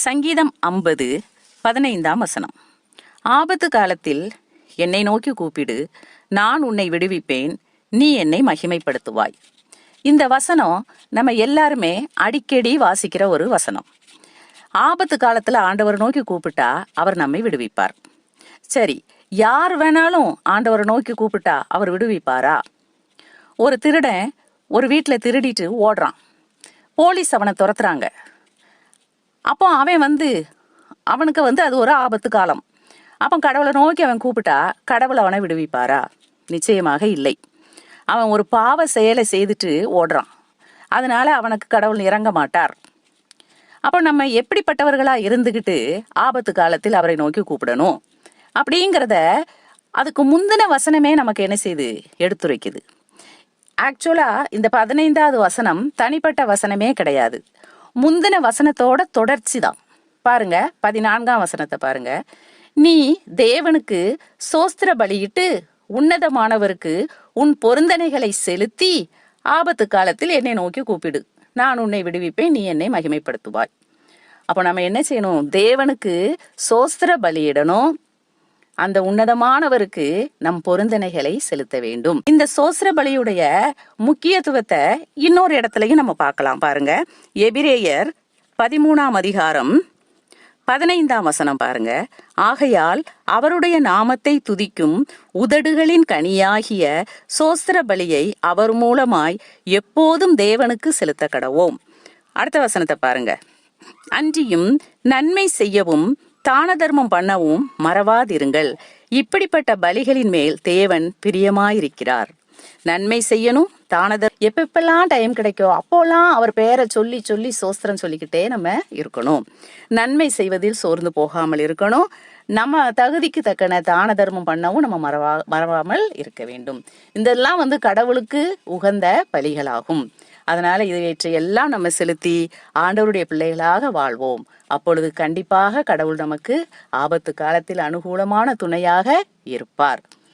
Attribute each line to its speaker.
Speaker 1: சங்கீதம் 50 15ஆம் வசனம். ஆபத்து காலத்தில் என்னை நோக்கி கூப்பிடு, நான் உன்னை விடுவிப்பேன், நீ என்னை மகிமைப்படுத்துவாய். இந்த வசனம் நம்ம எல்லாருமே அடிக்கடி வாசிக்கிற ஒரு வசனம். ஆபத்து காலத்துல ஆண்டவர் நோக்கி கூப்பிட்டா அவர் நம்மை விடுவிப்பார். சரி, யார் வேணாலும் ஆண்டவரை நோக்கி கூப்பிட்டா அவர் விடுவிப்பாரா? ஒரு திருடன் ஒரு வீட்டில் திருடிட்டு ஓடுறான். போலீஸ் அவனை துரத்துறாங்க. அப்போ அவனுக்கு அது ஒரு ஆபத்து காலம். அப்போ கடவுளை நோக்கி அவன் கூப்பிட்டா கடவுள் அவனை விடுவிப்பாரா? நிச்சயமாக இல்லை. அவன் ஒரு பாவ செயலை செய்துட்டு ஓடுறான். அதனால அவனுக்கு கடவுள் இறங்க மாட்டார். அப்போ நம்ம எப்படிப்பட்டவர்களா இருந்துகிட்டு ஆபத்து காலத்தில் அவரை நோக்கி கூப்பிடணும் அப்படிங்கிறத அதுக்கு முந்தின வசனமே நமக்கு என்ன செய்து எடுத்துரைக்குது. ஆக்சுவலா இந்த 15வது வசனம் தனிப்பட்ட வசனமே கிடையாது, முந்தின வசனத்தோட தொடர்ச்சி தான். பாருங்க, 14ஆம் வசனத்தை பாருங்க. நீ தேவனுக்கு சோஸ்திர பலியிட்டு உன்னதமானவருக்கு உன் பொருந்தனைகளை செலுத்தி ஆபத்து காலத்தில் என்னை நோக்கி கூப்பிடு, நான் உன்னை விடுவிப்பேன், நீ என்னை மகிமைப்படுத்துவாய். அப்போ நம்ம என்ன செய்யணும்? தேவனுக்கு சோஸ்திர பலியிடணும், அந்த உன்னதமானவருக்கு நம் பொருந்தனைகளை செலுத்த வேண்டும். இந்த சோஸ்திர பலியுடைய முக்கியத்துவத்தை இன்னொரு இடத்துலயும் நம்ம பார்க்கலாம். பாருங்க, எபிரேயர் 13ஆம் அதிகாரம் 15ஆம் வசனம் பாருங்க. ஆகையால் அவருடைய நாமத்தை துதிக்கும் உதடுகளின் கனியாகிய சோஸ்திர பலியை அவர் மூலமாய் எப்போதும் தேவனுக்கு செலுத்த கடவோம். அடுத்த வசனத்தை பாருங்க. அன்றியும் நன்மை செய்யவும் தான தர்மம் பண்ணவும் மறவாதிருங்கள், இப்படிப்பட்ட பலிகளின் மேல் தேவன் பிரியமாயிருக்கிறார். நன்மை செய்யணும், எப்பெல்லாம் டைம் கிடைக்கோ அப்போல்லாம் அவர் பெயரை சொல்லி சொல்லி சோஸ்திரம் சொல்லிக்கிட்டே நம்ம இருக்கணும். நன்மை செய்வதில் சோர்ந்து போகாமல் இருக்கணும். நம்ம தகுதிக்கு தக்கன தான தர்மம் பண்ணவும் நம்ம மறவாமல் இருக்க வேண்டும். இதெல்லாம் கடவுளுக்கு உகந்த பலிகளாகும். அதனால இவற்றையெல்லாம் நம்ம செலுத்தி ஆண்டவருடைய பிள்ளைகளாக வாழ்வோம். அப்பொழுது கண்டிப்பாக கடவுள் நமக்கு ஆபத்து காலத்தில் அனுகூலமான துணையாக இருப்பார்.